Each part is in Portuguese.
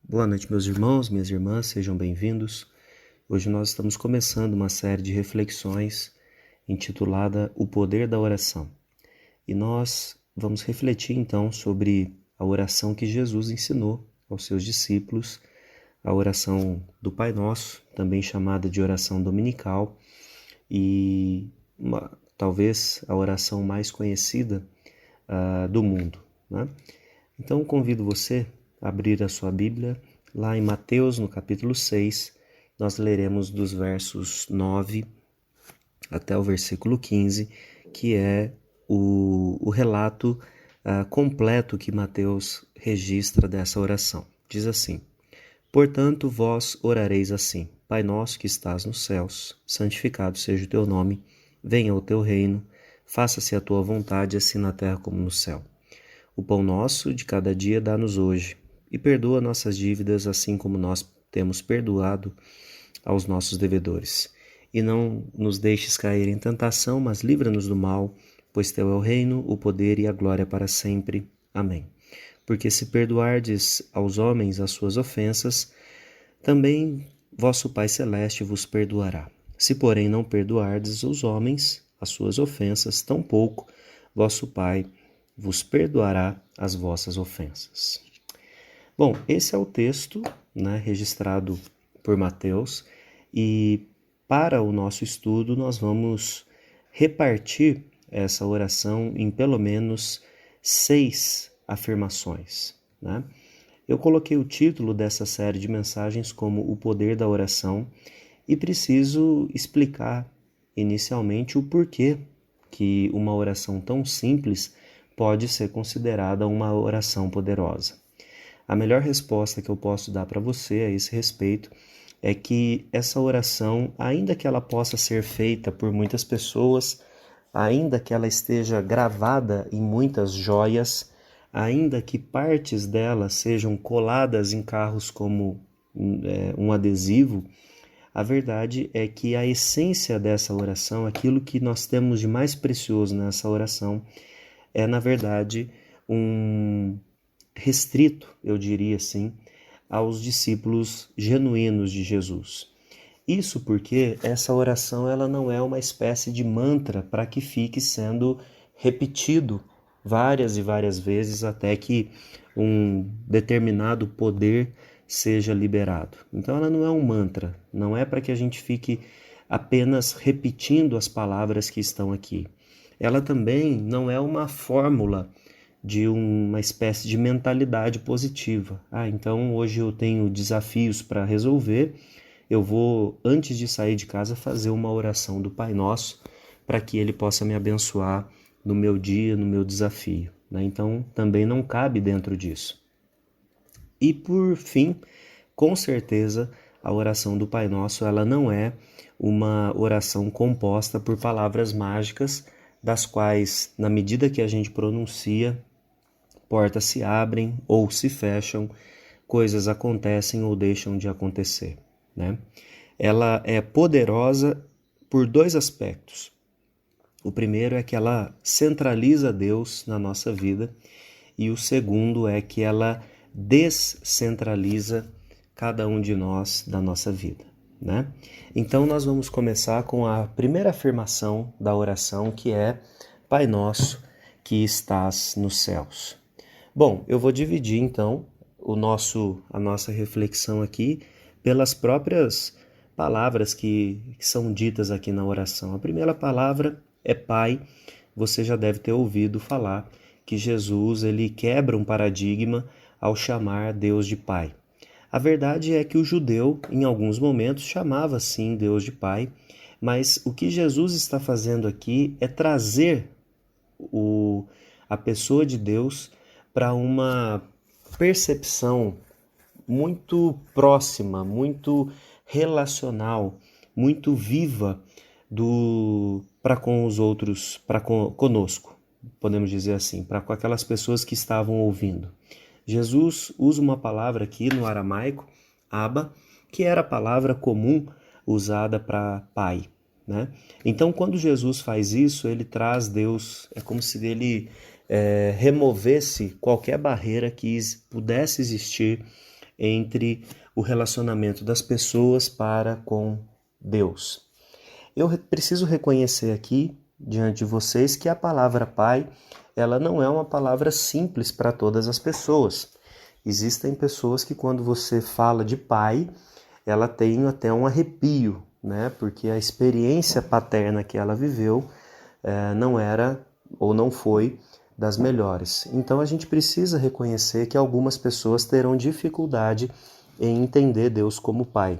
Boa noite, meus irmãos, minhas irmãs, sejam bem-vindos. Hoje nós estamos começando uma série de reflexões intitulada O Poder da Oração. E nós vamos refletir então sobre a oração que Jesus ensinou aos seus discípulos, a oração do Pai Nosso, também chamada de oração dominical, e talvez a oração mais conhecida do mundo, né? Então convido você a abrir a sua Bíblia lá em Mateus, no capítulo 6, nós leremos dos versos 9 até o versículo 15, que é o relato completo que Mateus registra dessa oração. Diz assim: Portanto, vós orareis assim: Pai nosso que estás nos céus, santificado seja o teu nome, venha o teu reino, faça-se a tua vontade, assim na terra como no céu. O pão nosso de cada dia dá-nos hoje, e perdoa nossas dívidas, assim como nós temos perdoado aos nossos devedores. E não nos deixes cair em tentação, mas livra-nos do mal, pois teu é o reino, o poder e a glória para sempre. Amém. Porque se perdoardes aos homens as suas ofensas, também vosso Pai Celeste vos perdoará. Se, porém, não perdoardes os homens as suas ofensas, tampouco vosso Pai vos perdoará as vossas ofensas. Bom, esse é o texto, né, registrado por Mateus, e para o nosso estudo nós vamos repartir essa oração em pelo menos 6 afirmações, né? Eu coloquei o título dessa série de mensagens como O Poder da Oração e preciso explicar inicialmente o porquê que uma oração tão simples pode ser considerada uma oração poderosa. A melhor resposta que eu posso dar para você a esse respeito é que essa oração, ainda que ela possa ser feita por muitas pessoas, ainda que ela esteja gravada em muitas joias, ainda que partes dela sejam coladas em carros como um adesivo, a verdade é que a essência dessa oração, aquilo que nós temos de mais precioso nessa oração, é, na verdade, um restrito, eu diria assim, aos discípulos genuínos de Jesus. Isso porque essa oração ela não é uma espécie de mantra para que fique sendo repetido várias e várias vezes até que um determinado poder seja liberado. Então ela não é um mantra, não é para que a gente fique apenas repetindo as palavras que estão aqui. Ela também não é uma fórmula de uma espécie de mentalidade positiva. Então hoje eu tenho desafios para resolver, eu vou, antes de sair de casa, fazer uma oração do Pai Nosso para que Ele possa me abençoar no meu dia, no meu desafio, né? Então também não cabe dentro disso. E por fim, com certeza, a oração do Pai Nosso ela não é uma oração composta por palavras mágicas, das quais, na medida que a gente pronuncia, portas se abrem ou se fecham, coisas acontecem ou deixam de acontecer, né? Ela é poderosa por 2 aspectos. O primeiro é que ela centraliza Deus na nossa vida e o segundo é que ela descentraliza cada um de nós da nossa vida, né? Então nós vamos começar com a primeira afirmação da oração, que é: Pai nosso que estás nos céus. Bom, eu vou dividir então a nossa reflexão aqui pelas próprias palavras que são ditas aqui na oração. A primeira palavra é Pai. Você já deve ter ouvido falar que Jesus ele quebra um paradigma ao chamar Deus de Pai. A verdade é que o judeu, em alguns momentos, chamava sim Deus de Pai, mas o que Jesus está fazendo aqui é trazer a pessoa de Deus para uma percepção muito próxima, muito relacional, muito viva para com os outros, conosco, podemos dizer assim, para com aquelas pessoas que estavam ouvindo. Jesus usa uma palavra aqui no aramaico, Abba, que era a palavra comum usada para pai, né? Então, quando Jesus faz isso, ele traz Deus, é como se ele removesse qualquer barreira que pudesse existir entre o relacionamento das pessoas para com Deus. Eu preciso reconhecer aqui, diante de vocês, que a palavra pai, ela não é uma palavra simples para todas as pessoas. Existem pessoas que quando você fala de pai, ela tem até um arrepio, né? Porque a experiência paterna que ela viveu não era ou não foi das melhores. Então a gente precisa reconhecer que algumas pessoas terão dificuldade em entender Deus como pai.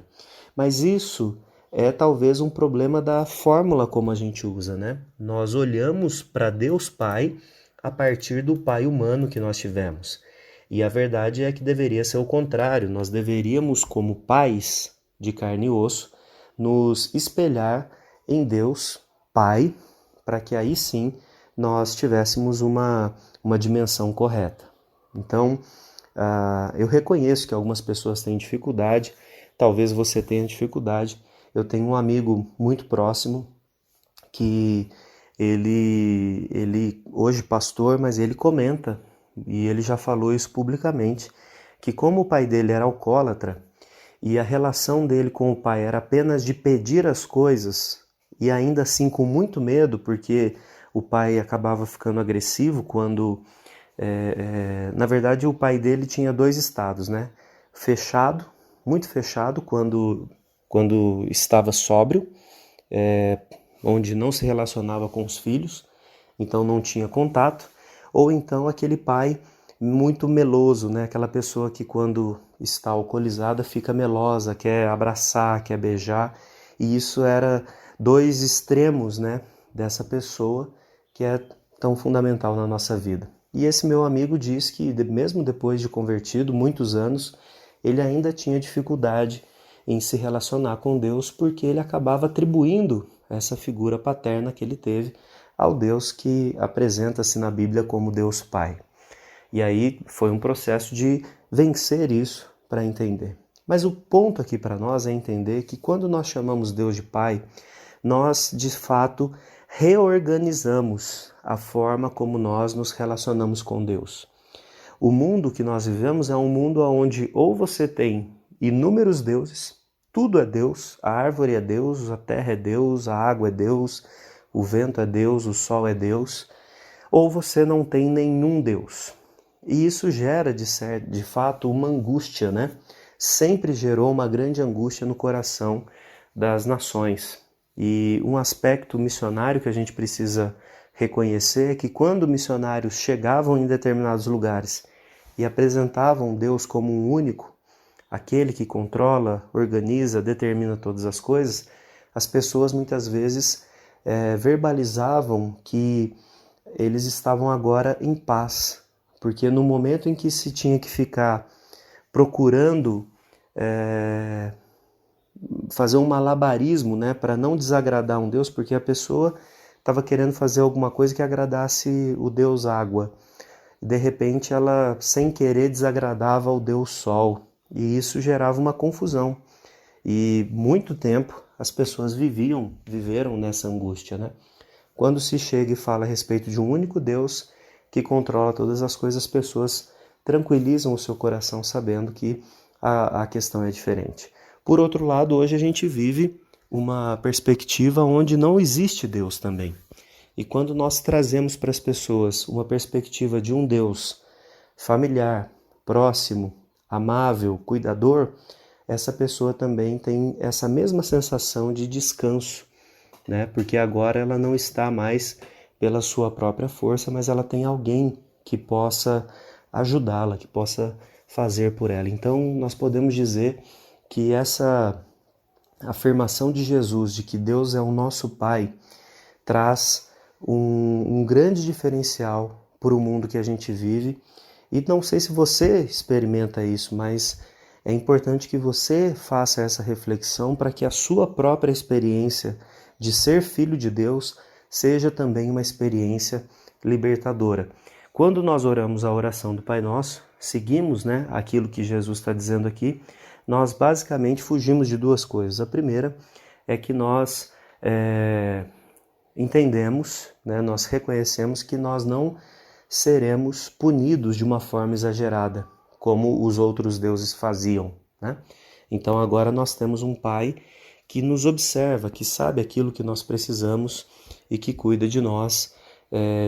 Mas isso é talvez um problema da fórmula como a gente usa, né? Nós olhamos para Deus Pai a partir do pai humano que nós tivemos. E a verdade é que deveria ser o contrário. Nós deveríamos, como pais de carne e osso, nos espelhar em Deus Pai, para que aí sim nós tivéssemos uma dimensão correta. Então, eu reconheço que algumas pessoas têm dificuldade, talvez você tenha dificuldade. Eu tenho um amigo muito próximo que ele hoje pastor, mas ele comenta, e ele já falou isso publicamente, que como o pai dele era alcoólatra e a relação dele com o pai era apenas de pedir as coisas, e ainda assim com muito medo, porque o pai acabava ficando agressivo quando... na verdade, o pai dele tinha dois estados, né? Fechado, muito fechado quando estava sóbrio, onde não se relacionava com os filhos, então não tinha contato, ou então aquele pai muito meloso, né? Aquela pessoa que quando está alcoolizada fica melosa, quer abraçar, quer beijar, e isso era dois extremos, né, dessa pessoa que é tão fundamental na nossa vida. E esse meu amigo diz que mesmo depois de convertido, muitos anos, ele ainda tinha dificuldade em se relacionar com Deus porque ele acabava atribuindo essa figura paterna que ele teve ao Deus que apresenta-se na Bíblia como Deus Pai. E aí foi um processo de vencer isso para entender. Mas o ponto aqui para nós é entender que quando nós chamamos Deus de Pai, nós de fato reorganizamos a forma como nós nos relacionamos com Deus. O mundo que nós vivemos é um mundo onde ou você tem inúmeros deuses, tudo é Deus, a árvore é Deus, a terra é Deus, a água é Deus, o vento é Deus, o sol é Deus, ou você não tem nenhum Deus. E isso gera, de fato, uma angústia, né? Sempre gerou uma grande angústia no coração das nações. E um aspecto missionário que a gente precisa reconhecer é que quando missionários chegavam em determinados lugares e apresentavam Deus como um único, aquele que controla, organiza, determina todas as coisas, as pessoas muitas vezes verbalizavam que eles estavam agora em paz, porque no momento em que se tinha que ficar procurando fazer um malabarismo, né, para não desagradar um Deus, porque a pessoa estava querendo fazer alguma coisa que agradasse o Deus Água. De repente ela, sem querer, desagradava o Deus Sol, e isso gerava uma confusão. E muito tempo as pessoas viveram nessa angústia, né? Quando se chega e fala a respeito de um único Deus que controla todas as coisas, as pessoas tranquilizam o seu coração sabendo que a questão é diferente. Por outro lado, hoje a gente vive uma perspectiva onde não existe Deus também. E quando nós trazemos para as pessoas uma perspectiva de um Deus familiar, próximo, amável, cuidador, essa pessoa também tem essa mesma sensação de descanso, né? Porque agora ela não está mais pela sua própria força, mas ela tem alguém que possa ajudá-la, que possa fazer por ela. Então nós podemos dizer que essa afirmação de Jesus de que Deus é o nosso Pai traz um grande diferencial para o mundo que a gente vive. E não sei se você experimenta isso, mas é importante que você faça essa reflexão para que a sua própria experiência de ser filho de Deus seja também uma experiência libertadora. Quando nós oramos a oração do Pai Nosso, seguimos, né, aquilo que Jesus está dizendo aqui, nós basicamente fugimos de duas coisas. A primeira é que nós entendemos, né, nós reconhecemos que nós não seremos punidos de uma forma exagerada, como os outros deuses faziam, né? Então agora nós temos um Pai que nos observa, que sabe aquilo que nós precisamos e que cuida de nós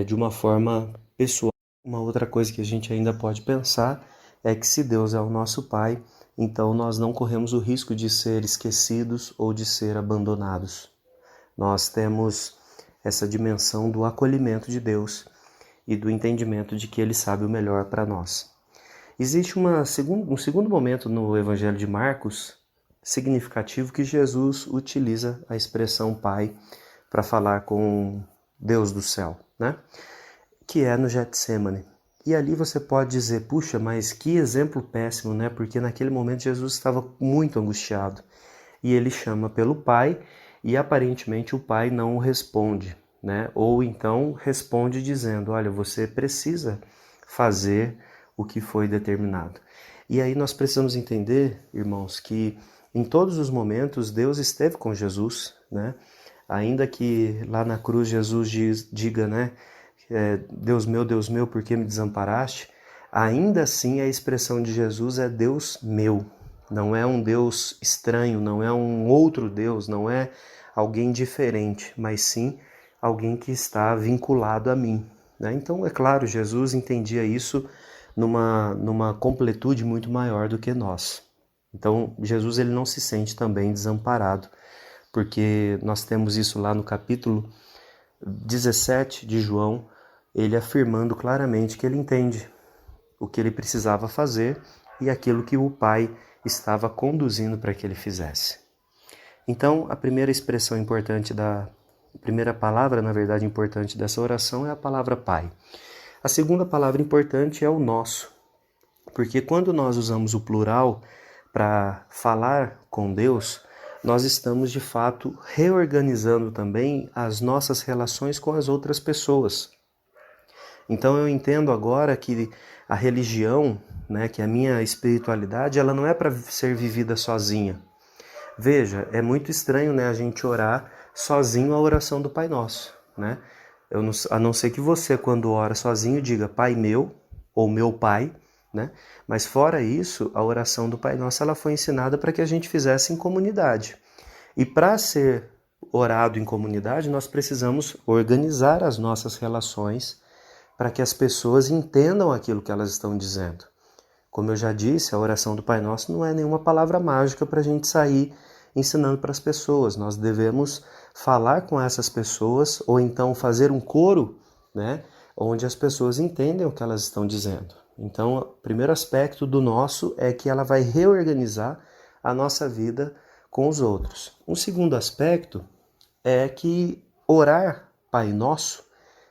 de uma forma pessoal. Uma outra coisa que a gente ainda pode pensar é que se Deus é o nosso Pai, então nós não corremos o risco de ser esquecidos ou de ser abandonados. Nós temos essa dimensão do acolhimento de Deus e do entendimento de que Ele sabe o melhor para nós. Existe um segundo momento no Evangelho de Marcos significativo que Jesus utiliza a expressão Pai para falar com Deus do céu, né? Que é no Getsêmani. E ali você pode dizer, puxa, mas que exemplo péssimo, né? Porque naquele momento Jesus estava muito angustiado. E ele chama pelo Pai e aparentemente o Pai não responde, né? Ou então responde dizendo, olha, você precisa fazer o que foi determinado. E aí nós precisamos entender, irmãos, que em todos os momentos Deus esteve com Jesus, né? Ainda que lá na cruz Jesus diga, né? Deus meu, por que me desamparaste? Ainda assim a expressão de Jesus é Deus meu. Não é um Deus estranho, não é um outro Deus, não é alguém diferente, mas sim alguém que está vinculado a mim, né? Então, é claro, Jesus entendia isso numa completude muito maior do que nós. Então, Jesus ele não se sente também desamparado, porque nós temos isso lá no capítulo 17 de João, ele afirmando claramente que ele entende o que ele precisava fazer e aquilo que o Pai estava conduzindo para que ele fizesse. Então, a primeira expressão importante a primeira palavra, na verdade, importante dessa oração é a palavra Pai. A segunda palavra importante é o nosso, porque quando nós usamos o plural para falar com Deus, nós estamos de fato reorganizando também as nossas relações com as outras pessoas. Então eu entendo agora que a religião, né, que a minha espiritualidade, ela não é para ser vivida sozinha. Veja, é muito estranho, né, a gente orar sozinho a oração do Pai Nosso, né? A não ser que você, quando ora sozinho, diga Pai meu ou meu Pai, né? Mas fora isso, a oração do Pai Nosso ela foi ensinada para que a gente fizesse em comunidade. E para ser orado em comunidade, nós precisamos organizar as nossas relações para que as pessoas entendam aquilo que elas estão dizendo. Como eu já disse, a oração do Pai Nosso não é nenhuma palavra mágica para a gente sair ensinando para as pessoas. Nós devemos falar com essas pessoas ou então fazer um coro, né, onde as pessoas entendem o que elas estão dizendo. Então, o primeiro aspecto do nosso é que ela vai reorganizar a nossa vida com os outros. Um segundo aspecto é que orar Pai Nosso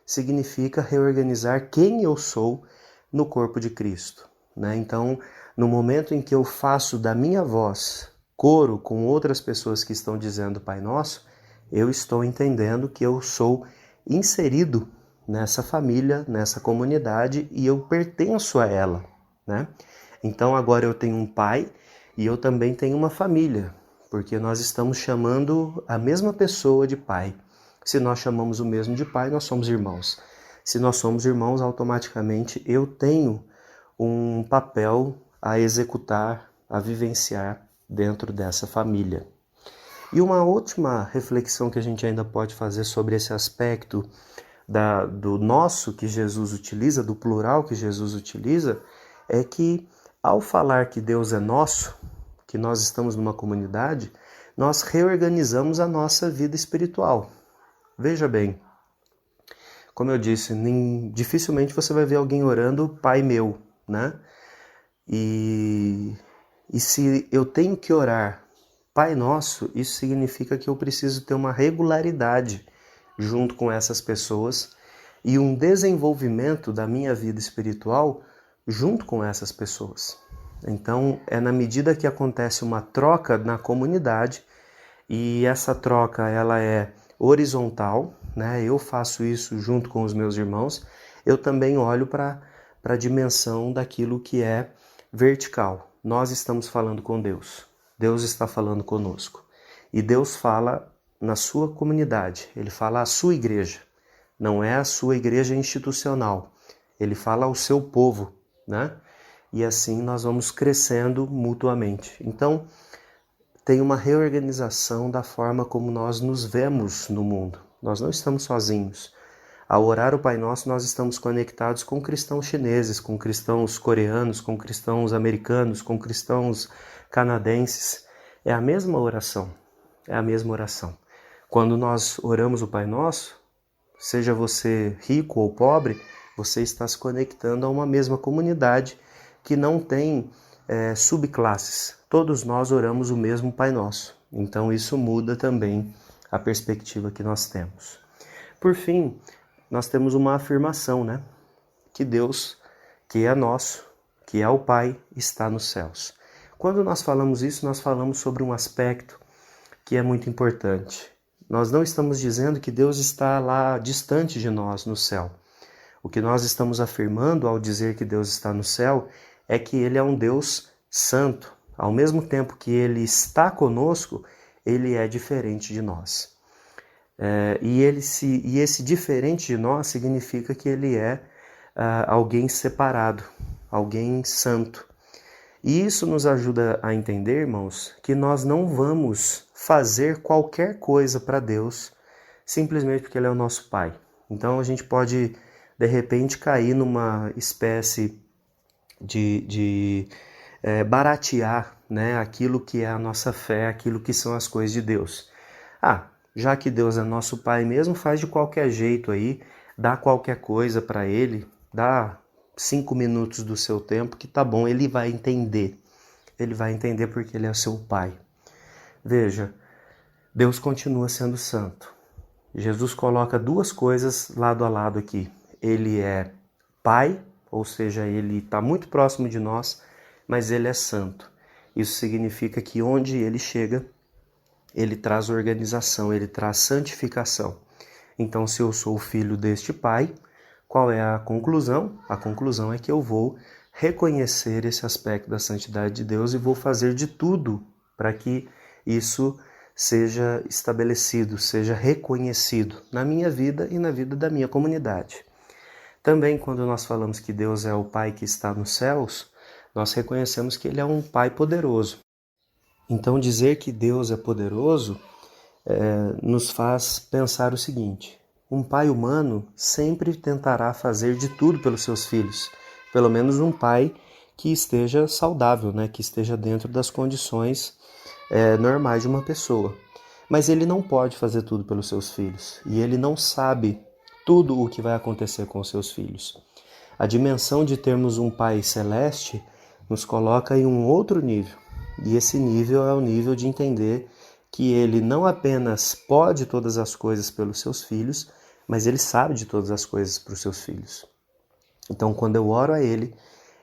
significa reorganizar quem eu sou no corpo de Cristo, né? Então, no momento em que eu faço da minha voz coro com outras pessoas que estão dizendo Pai Nosso, eu estou entendendo que eu sou inserido nessa família, nessa comunidade e eu pertenço a ela, né? Então agora eu tenho um pai e eu também tenho uma família, porque nós estamos chamando a mesma pessoa de pai. Se nós chamamos o mesmo de pai, nós somos irmãos. Se nós somos irmãos, automaticamente eu tenho um papel a executar, a vivenciar dentro dessa família. E uma última reflexão que a gente ainda pode fazer sobre esse aspecto do nosso que Jesus utiliza, do plural que Jesus utiliza, é que ao falar que Deus é nosso, que nós estamos numa comunidade, nós reorganizamos a nossa vida espiritual. Veja bem, como eu disse, dificilmente você vai ver alguém orando Pai meu, né? E se eu tenho que orar Pai Nosso, isso significa que eu preciso ter uma regularidade junto com essas pessoas e um desenvolvimento da minha vida espiritual junto com essas pessoas. Então, é na medida que acontece uma troca na comunidade e essa troca ela é horizontal, né? Eu faço isso junto com os meus irmãos, eu também olho para a dimensão daquilo que é vertical. Nós estamos falando com Deus. Deus está falando conosco. E Deus fala na sua comunidade. Ele fala à sua igreja. Não é a sua igreja institucional. Ele fala ao seu povo, né? e assim nós vamos crescendo mutuamente. Então, tem uma reorganização da forma como nós nos vemos no mundo. Nós não estamos sozinhos. Ao orar o Pai Nosso, nós estamos conectados com cristãos chineses, com cristãos coreanos, com cristãos americanos, com cristãos canadenses. É a mesma oração. É a mesma oração. Quando nós oramos o Pai Nosso, seja você rico ou pobre, você está se conectando a uma mesma comunidade que não tem subclasses. Todos nós oramos o mesmo Pai Nosso. Então isso muda também a perspectiva que nós temos. Por fim, nós temos uma afirmação, né? Que Deus, que é nosso, que é o Pai, está nos céus. Quando nós falamos isso, nós falamos sobre um aspecto que é muito importante. Nós não estamos dizendo que Deus está lá distante de nós no céu. O que nós estamos afirmando ao dizer que Deus está no céu é que Ele é um Deus santo. Ao mesmo tempo que Ele está conosco, Ele é diferente de nós. E esse diferente de nós significa que Ele é alguém separado, alguém santo. E isso nos ajuda a entender, irmãos, que nós não vamos fazer qualquer coisa para Deus simplesmente porque Ele é o nosso Pai. Então a gente pode, de repente, cair numa espécie de baratear, né, aquilo que é a nossa fé, aquilo que são as coisas de Deus. Já que Deus é nosso Pai mesmo, faz de qualquer jeito aí, dá qualquer coisa para Ele, dá 5 minutos do seu tempo, que tá bom, Ele vai entender. Ele vai entender porque Ele é seu Pai. Veja, Deus continua sendo santo. Jesus coloca duas coisas lado a lado aqui. Ele é Pai, ou seja, Ele está muito próximo de nós, mas Ele é santo. Isso significa que onde Ele chega, Ele traz organização, Ele traz santificação. Então, se eu sou filho deste Pai, qual é a conclusão? A conclusão é que eu vou reconhecer esse aspecto da santidade de Deus e vou fazer de tudo para que isso seja estabelecido, seja reconhecido na minha vida e na vida da minha comunidade. Também, quando nós falamos que Deus é o Pai que está nos céus, nós reconhecemos que Ele é um Pai poderoso. Então, dizer que Deus é poderoso nos faz pensar o seguinte: um pai humano sempre tentará fazer de tudo pelos seus filhos, pelo menos um pai que esteja saudável, né? Que esteja dentro das condições normais de uma pessoa. Mas ele não pode fazer tudo pelos seus filhos e ele não sabe tudo o que vai acontecer com os seus filhos. A dimensão de termos um Pai celeste nos coloca em um outro nível. E esse nível é o nível de entender que Ele não apenas pode todas as coisas pelos seus filhos, mas Ele sabe de todas as coisas para os seus filhos. Então, quando eu oro a Ele,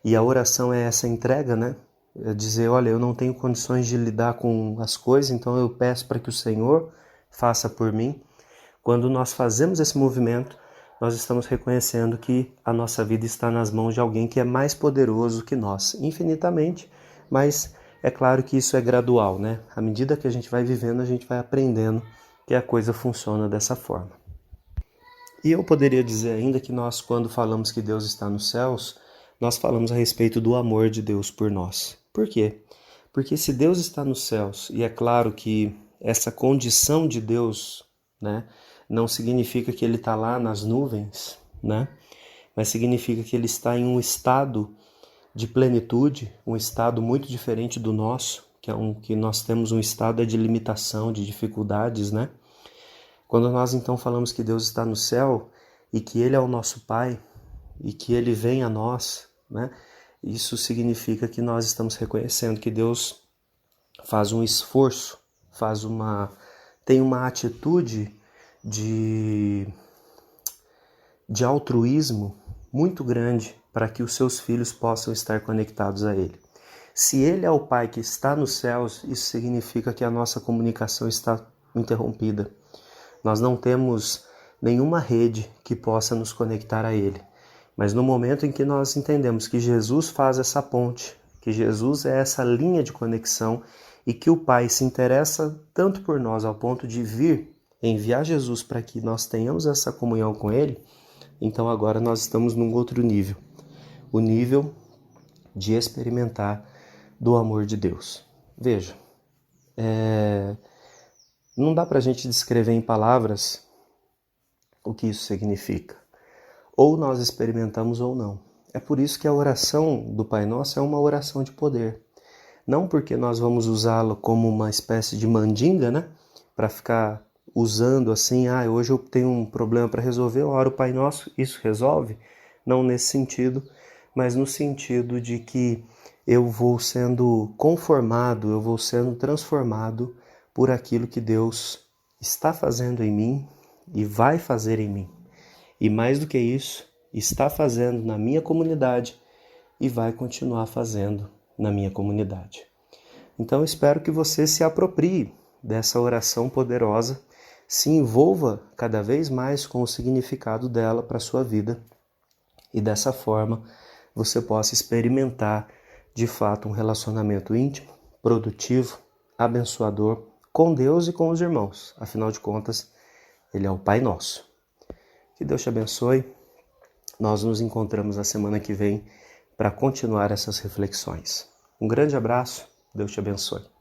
e a oração é essa entrega, né? É dizer, olha, eu não tenho condições de lidar com as coisas, então eu peço para que o Senhor faça por mim. Quando nós fazemos esse movimento, nós estamos reconhecendo que a nossa vida está nas mãos de alguém que é mais poderoso que nós, infinitamente, mas é claro que isso é gradual, né? À medida que a gente vai vivendo, a gente vai aprendendo que a coisa funciona dessa forma. E eu poderia dizer ainda que nós, quando falamos que Deus está nos céus, nós falamos a respeito do amor de Deus por nós. Por quê? Porque se Deus está nos céus, e é claro que essa condição de Deus, né, não significa que Ele está lá nas nuvens, né, mas significa que Ele está em um estado de plenitude, um estado muito diferente do nosso, que nós temos um estado de limitação, de dificuldades, né? Quando nós então falamos que Deus está no céu e que Ele é o nosso Pai e que Ele vem a nós, né? Isso significa que nós estamos reconhecendo que Deus faz um esforço, tem uma atitude de altruísmo muito grande para que os seus filhos possam estar conectados a Ele. Se Ele é o Pai que está nos céus, isso significa que a nossa comunicação está interrompida. Nós não temos nenhuma rede que possa nos conectar a Ele. Mas no momento em que nós entendemos que Jesus faz essa ponte, que Jesus é essa linha de conexão e que o Pai se interessa tanto por nós ao ponto de vir enviar Jesus para que nós tenhamos essa comunhão com Ele, então agora nós estamos num outro nível. O nível de experimentar do amor de Deus. Veja, não dá para a gente descrever em palavras o que isso significa. Ou nós experimentamos ou não. É por isso que a oração do Pai Nosso é uma oração de poder. Não porque nós vamos usá-la como uma espécie de mandinga, né? Para ficar usando assim, hoje eu tenho um problema para resolver, eu oro o Pai Nosso, isso resolve? Não nesse sentido, mas no sentido de que eu vou sendo conformado, eu vou sendo transformado por aquilo que Deus está fazendo em mim e vai fazer em mim. E mais do que isso, está fazendo na minha comunidade e vai continuar fazendo na minha comunidade. Então espero que você se aproprie dessa oração poderosa, se envolva cada vez mais com o significado dela para a sua vida e dessa forma você possa experimentar de fato um relacionamento íntimo, produtivo, abençoador com Deus e com os irmãos. Afinal de contas, Ele é o Pai Nosso. Que Deus te abençoe. Nós nos encontramos na semana que vem para continuar essas reflexões. Um grande abraço, Deus te abençoe.